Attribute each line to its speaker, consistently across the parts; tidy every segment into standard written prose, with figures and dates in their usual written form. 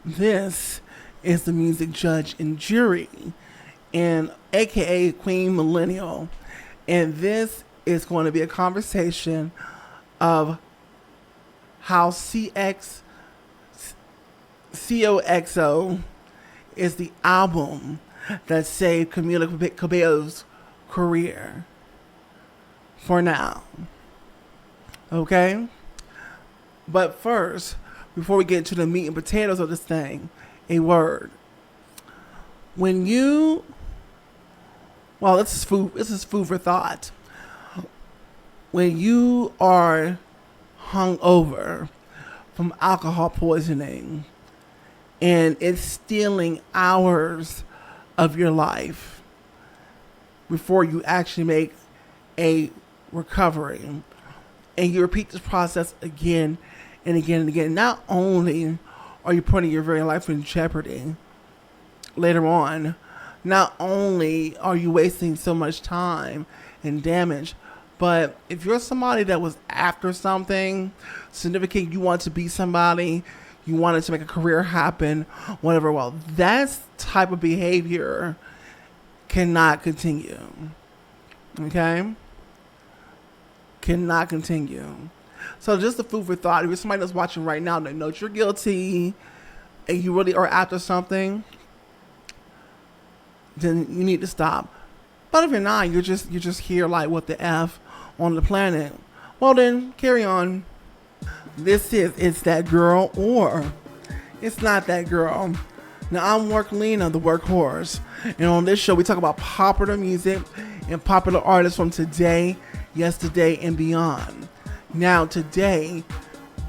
Speaker 1: This is the music judge and jury, and aka Queen Millennial. And this is going to be a conversation of how COXO is the album that saved Camila Cabello's career for now. Okay? But first, before we get to the meat and potatoes of this thing, a word. When you, well, this is food for thought. When you are hungover from alcohol poisoning and it's stealing hours of your life before you actually make a recovery, and you repeat this process again and again and again, not only are you putting your very life in jeopardy later on, not only are you wasting so much time and damage, but if you're somebody that was after something significant, you want to be somebody, you wanted to make a career happen, whatever, well, that type of behavior cannot continue. Okay? Cannot continue. So just the food for thought. If you're somebody that's watching right now that knows you're guilty and you really are after something, then you need to stop. But if you're not, you're just here like what the F on the planet, well then carry on. This is It's That Girl or It's Not That Girl. Now I'm Worklina, the workhorse, and on this show we talk about popular music and popular artists from today, yesterday, and beyond. Now today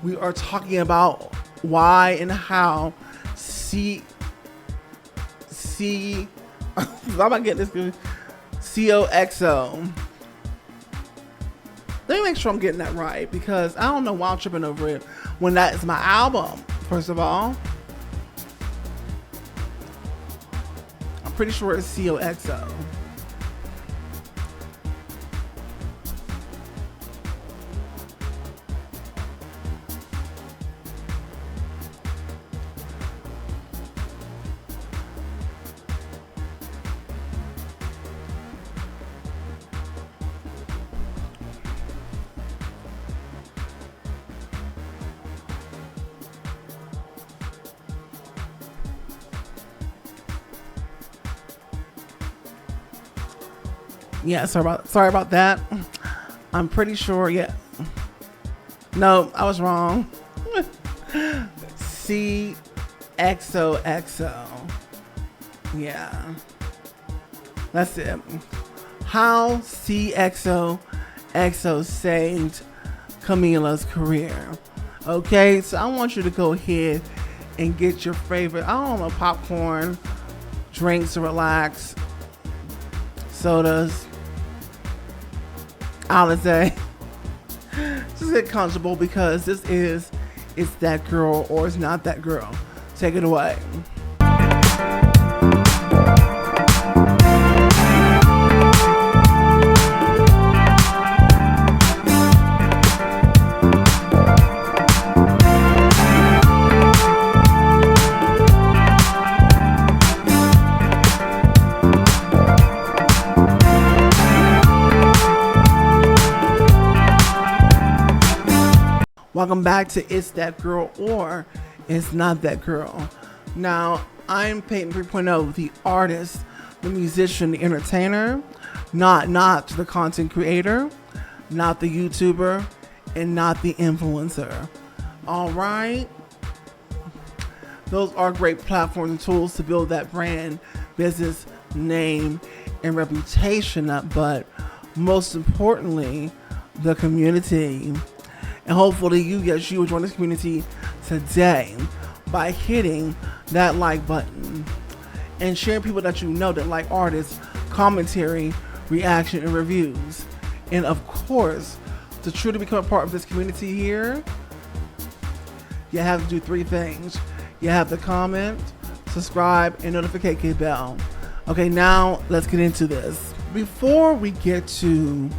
Speaker 1: we are talking about why and how I'm about to get this good. COXO. Let me make sure I'm getting that right, because I don't know why I'm tripping over it when that is my album, first of all. I'm pretty sure it's COXO. Yeah, sorry about that. I'm pretty sure, yeah. No, I was wrong. CXOXO. Yeah. That's it. How CXOXO saved Camilla's career. Okay, so I want you to go ahead and get your favorite, I don't know, popcorn, drinks to relax, sodas, Alizé. Just get comfortable, because this is It's That Girl or It's Not That Girl. Take it away. Welcome back to It's That Girl or It's Not That Girl. Now, I'm Peyton 3.0, the artist, the musician, the entertainer, not the content creator, not the YouTuber, and not the influencer. All right? Those are great platforms and tools to build that brand, business, name, and reputation up, but most importantly, the community. And hopefully you will join this community today by hitting that like button and sharing people that you know that like artists, commentary, reaction, and reviews. And of course, to truly become a part of this community here, you have to do three things. You have to comment, subscribe, and notification bell. Okay, now let's get into this. Before we get to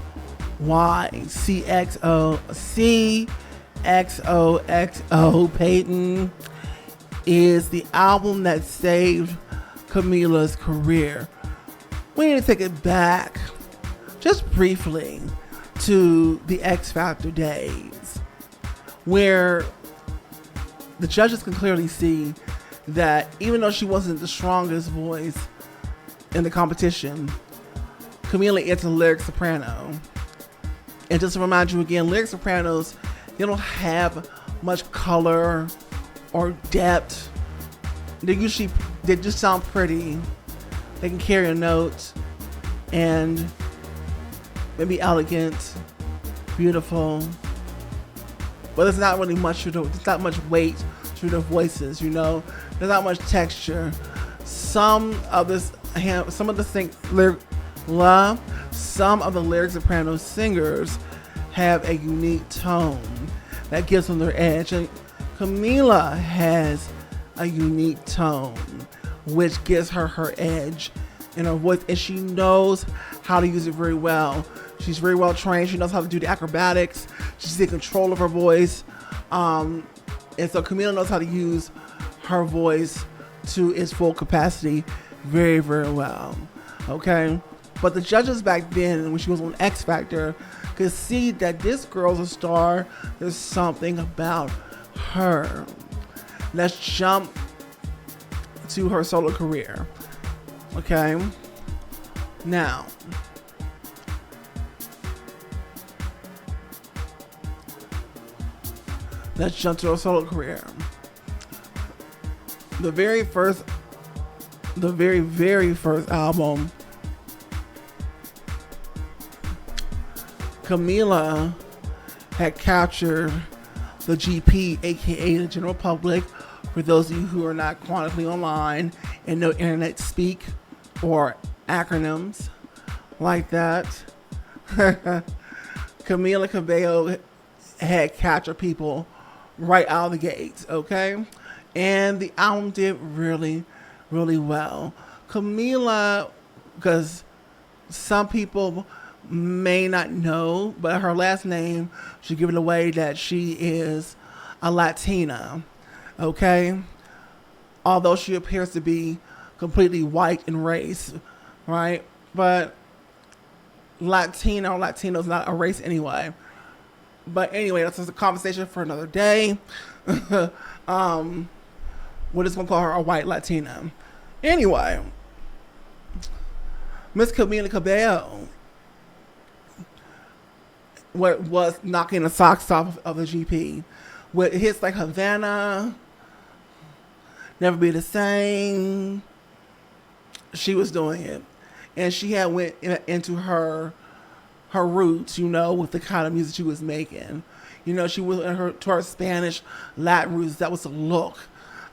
Speaker 1: why CXOXO Peyton is the album that saved Camilla's career. We need to take it back just briefly to the X Factor days, where the judges can clearly see that even though she wasn't the strongest voice in the competition, Camilla is a lyric soprano. And just to remind you again, lyric sopranos, they don't have much color or depth. They just sound pretty. They can carry a note and maybe elegant, beautiful, but there's not really much there's not much weight to their voices, you know. There's not much texture. Some of the lyric soprano singers have a unique tone that gives them their edge. And Camilla has a unique tone, which gives her her edge in her voice, and she knows how to use it very well. She's very well trained. She knows how to do the acrobatics. She's in control of her voice. And so Camilla knows how to use her voice to its full capacity very, very well. Okay? But the judges back then, when she was on X Factor, could see that this girl's a star. There's something about her. Let's jump to her solo career. Okay? Now, let's jump to her solo career. The very, very first album, Camilla had captured the GP, aka the general public. For those of you who are not chronically online and know internet speak or acronyms like that, Camilla Cabello had captured people right out of the gates, okay? And the album did really, really well. Camilla, because some people may not know, but her last name should give it away that she is a Latina, okay? Although she appears to be completely white in race, right? But Latina or Latino is not a race anyway. But anyway, that's just a conversation for another day. We're just gonna call her a white Latina. Anyway, Miss Camila Cabello was knocking the socks off of the GP with hits like Havana, Never Be the Same. She was doing it, and she had went into her roots, you know, with the kind of music she was making. You know, she was in to her Spanish Latin roots. That was the look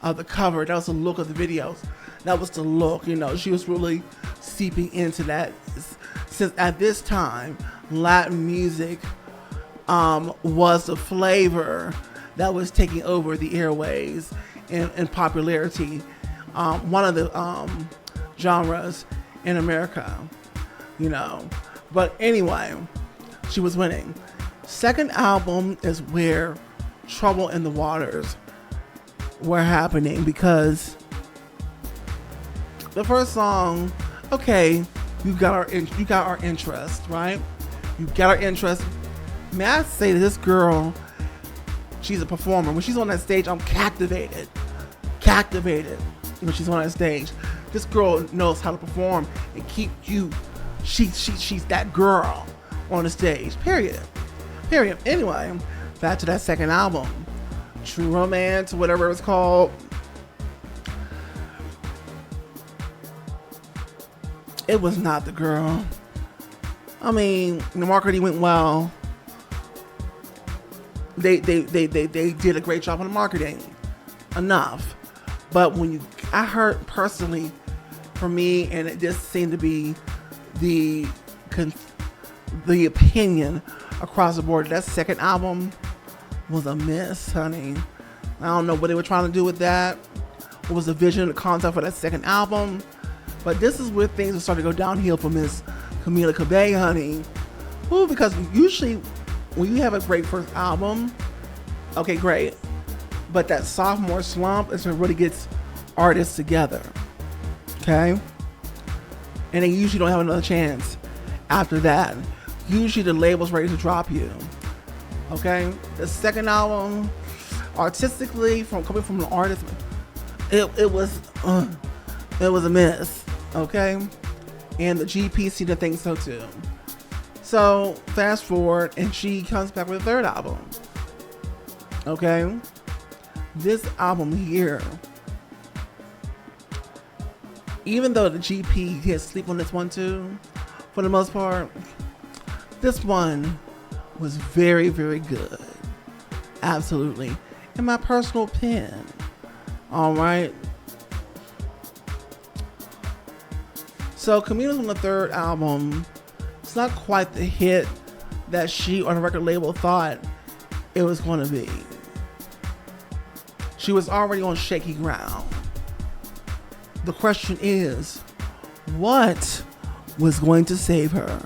Speaker 1: of the cover. That was the look of the videos. That was the look. You know, she was really seeping into that. Since at this time, Latin music was the flavor that was taking over the airways in popularity. One of the genres in America, you know. But anyway, she was winning. Second album is where trouble in the waters were happening, because the first song, okay, you got our interest, right? You got our interest. May I say that this girl, she's a performer. When she's on that stage, I'm captivated when she's on that stage. This girl knows how to perform and keep you. She's that girl on the stage. Period. Anyway, back to that second album, True Romance, whatever it's called. It was not the girl. I mean, the marketing went well. They did a great job on the marketing. Enough. But I heard personally, for me, and it just seemed to be the opinion across the board, that second album was a miss, honey. I don't know what they were trying to do with that. What was the vision, the concept for that second album? But this is where things will start to go downhill for Miss Camila Cabello, honey. Ooh, because usually when you have a great first album, okay, great. But that sophomore slump is what really gets artists together. Okay? And they usually don't have another chance after that. Usually the label's ready to drop you. Okay? The second album, artistically, coming from an artist, it was a miss. Okay? And the GP seemed to think so too. So fast forward, and she comes back with a third album. Okay? This album here, even though the GP did sleep on this one too, for the most part, this one was very, very good. Absolutely. In my personal opinion. Alright. So Camilla's on the third album. It's not quite the hit that she or the record label thought it was going to be. She was already on shaky ground. The question is, what was going to save her?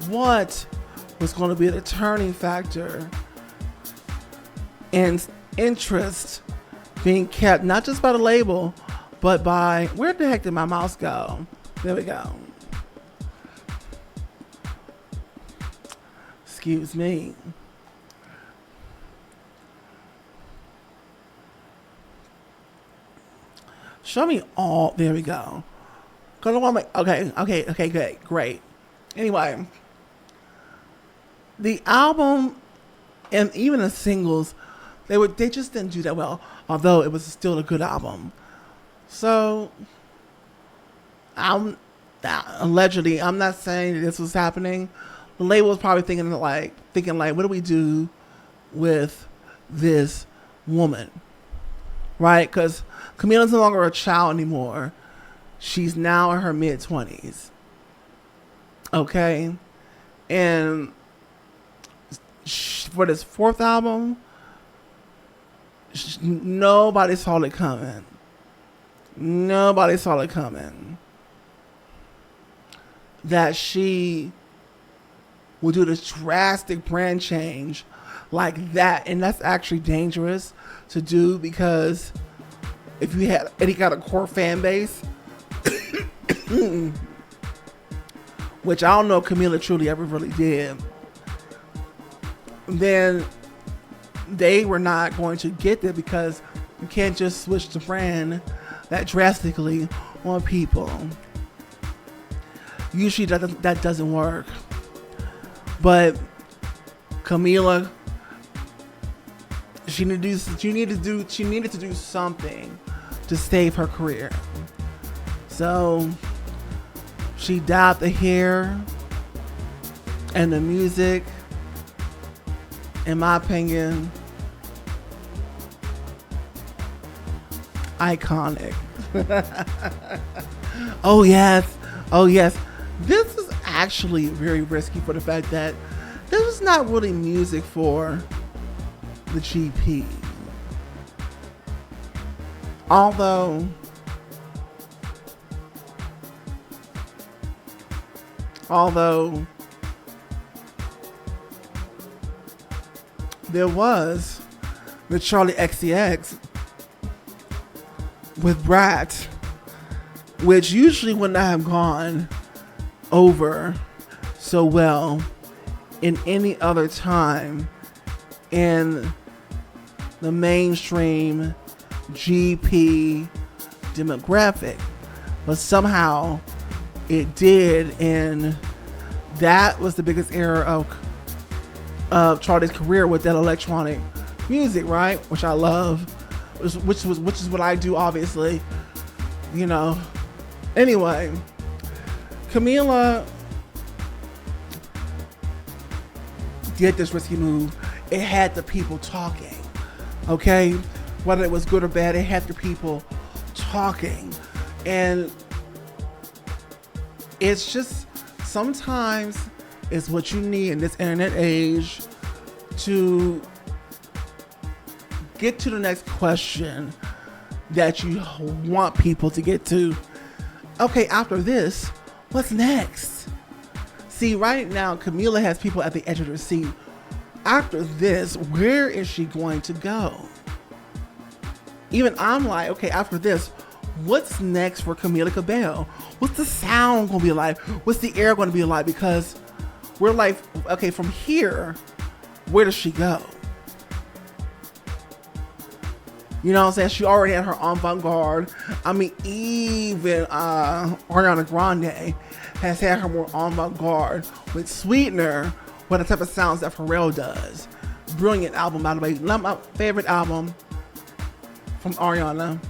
Speaker 1: What was going to be the turning factor and interest being kept not just by the label, but by, where the heck did my mouse go? There we go. Excuse me. Show me all, there we go. Okay, good, great. Anyway, the album and even the singles, they just didn't do that well, although it was still a good album. So, allegedly, I'm not saying that this was happening. The label was probably thinking like, what do we do with this woman? Right? Because Camilla's no longer a child anymore. She's now in her mid-20s. Okay? And for this fourth album, nobody saw it coming. Nobody saw it coming. That she would do this drastic brand change like that. And that's actually dangerous to do, because if you had any kind of core fan base, which I don't know if Camilla truly ever really did, then they were not going to get there, because you can't just switch the brand that drastically on people. Usually that doesn't work. But Camilla, she needed to do something to save her career. So she dyed the hair and the music, in my opinion, iconic. Oh yes. This is actually very risky for the fact that this is not really music for the GP. Although there was the Charlie XCX with Brat, which usually would not have gone over so well in any other time in the mainstream GP demographic, but somehow it did, and that was the biggest era of Charlie's career with that electronic music, right? Which I love, which is what I do, obviously, you know. Anyway, Camilla did this risky move. It had the people talking, okay? Whether it was good or bad, it had the people talking. And it's just, sometimes it's what you need in this internet age to get to the next question that you want people to get to. Okay, after this, what's next? See, right now, Camilla has people at the edge of their seat. After this, where is she going to go? Even I'm like, okay, after this, what's next for Camilla Cabello? What's the sound gonna be like? What's the air gonna be like? Because we're like, okay, from here, where does she go? You know what I'm saying? She already had her avant-garde. I mean, even Ariana Grande has had her more avant-garde with Sweetener, with the type of sounds that Pharrell does. Brilliant album, by the way. My favorite album from Ariana.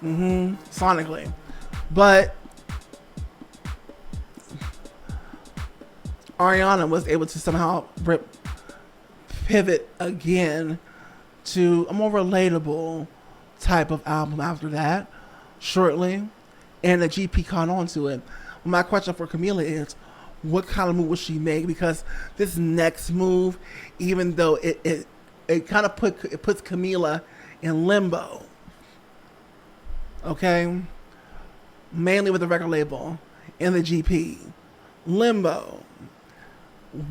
Speaker 1: Sonically. But Ariana was able to somehow pivot again to a more relatable type of album after that, shortly, and the GP caught on to it. My question for Camilla is, what kind of move will she make? Because this next move, even though it kind of puts Camilla in limbo, okay, mainly with the record label and the GP, limbo.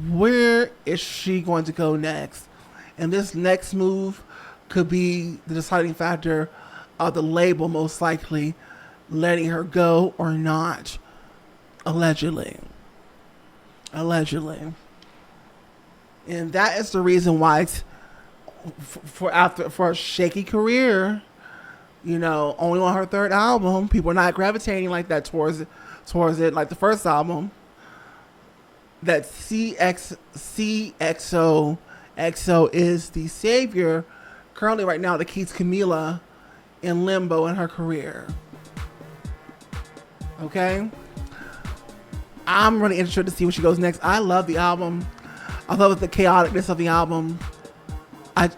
Speaker 1: Where is she going to go next? And this next move could be the deciding factor of the label most likely letting her go or not. Allegedly. And that is the reason why it's for a shaky career, you know, only on her third album, people are not gravitating like that towards it like the first album. That XO is the savior currently right now that keeps Camilla in limbo in her career. Okay? I'm really interested to see where she goes next. I love the album. I love the chaoticness of the album. I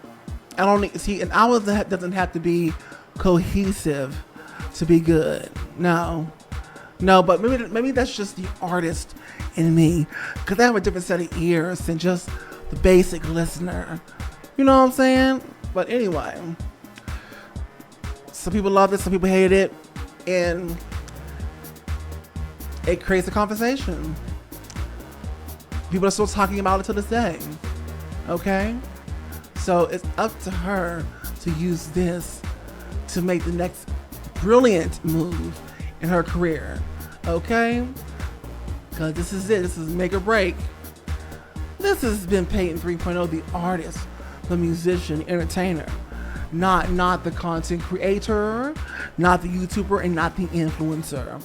Speaker 1: don't see an album that doesn't have to be cohesive to be good. No, but maybe that's just the artist in me, because I have a different set of ears than just the basic listener. You know what I'm saying? But anyway, some people love it, some people hate it, and it creates a conversation. People are still talking about it to this day. Okay? So it's up to her to use this to make the next brilliant move in her career. Okay? Because this is it. This is make or break. This has been Peyton 3.0, the artist, the musician, entertainer. Not the content creator, not the YouTuber, and not the influencer.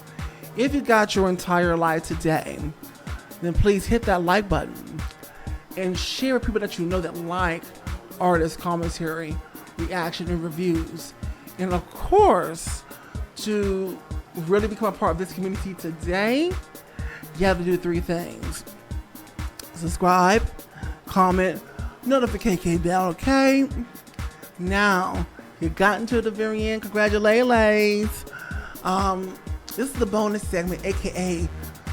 Speaker 1: If you got your entire life today, then please hit that like button and share with people that you know that like artist commentary, reaction, and reviews. And of course, to really become a part of this community today, you have to do 3 things. Subscribe, comment, notification bell, okay? Now, you've gotten to the very end. Congratulations. This is the bonus segment, aka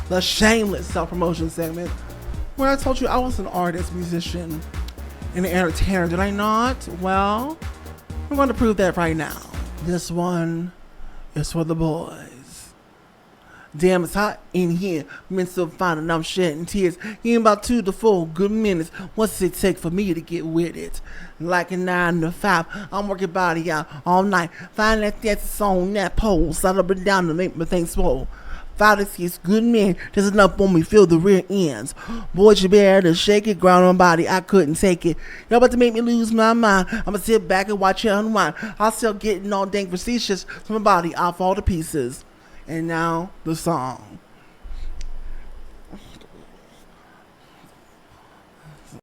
Speaker 1: the shameless self-promotion segment, where I told you I was an artist, musician, and an entertainer. Did I not? Well, we're going to prove that right now. This one is for the boys. Damn, it's hot in here. Men still finding I'm shedding tears. In about 2 to 4 good minutes. What's it take for me to get with it? Like a 9 to 5, I'm working body out all night. Find that that's on that pole. Side up and down to make my thing swole. 5 to 6 good men. There's enough for me feel the rear ends. Boys, you better shake it. Ground on body, I couldn't take it. Y'all about to make me lose my mind. I'ma sit back and watch it unwind. I'll still getting all dang facetious from my body. I'll fall to pieces. And now, the song.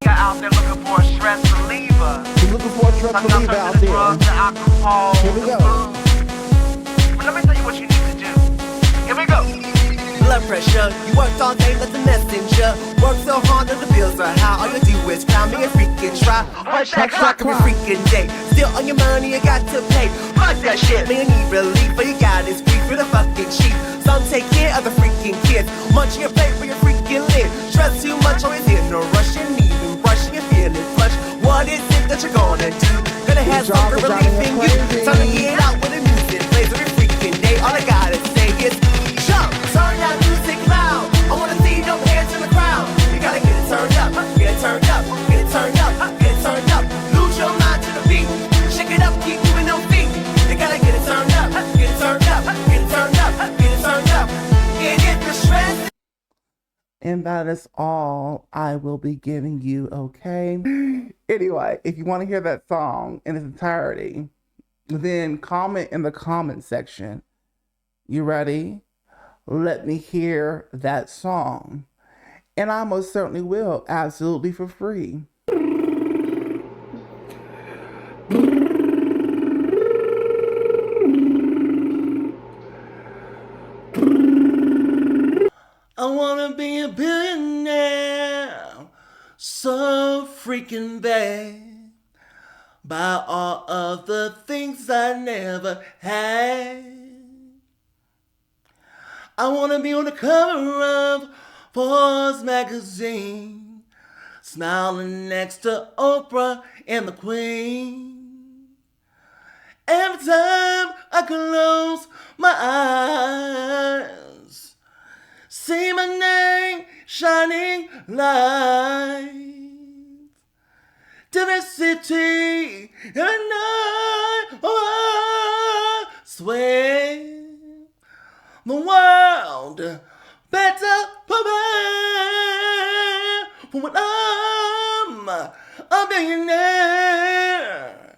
Speaker 2: You're out there looking for a stress reliever.
Speaker 1: You're looking for a stress reliever out there.
Speaker 2: Drugs, the alcohol,
Speaker 1: here we go.
Speaker 2: But let me tell you what you need to do. Here we go. Blood pressure, you worked all day like the messenger. Work so hard that the bills are high. All you do is cry me a freaking try. Punch that clock every freaking day. Still on your money, you got to pay. Fuck that shit, man, you need relief. But you got is free for the fucking cheap. Some take care of the freaking kids. Munch your plate for your freaking lid. Stress too much, always in no rush. You need and brush, you're feeling flush. What is it that you're gonna do? Gonna have some relief in you. Time to get out with the music plays every freaking day. All I gotta say is jump, turn that music loud.
Speaker 1: And that is all I will be giving you, okay? Anyway, if you want to hear that song in its entirety, then comment in the comment section. You ready? Let me hear that song. And I most certainly will, absolutely for free. I wanna be a billionaire so freaking bad. Buy all of the things I never had. I wanna be on the cover of Forbes magazine, smiling next to Oprah and the Queen. Every time I close my eyes, see my name shining light. Diversity, and I swear the world better prepare for when I'm a billionaire.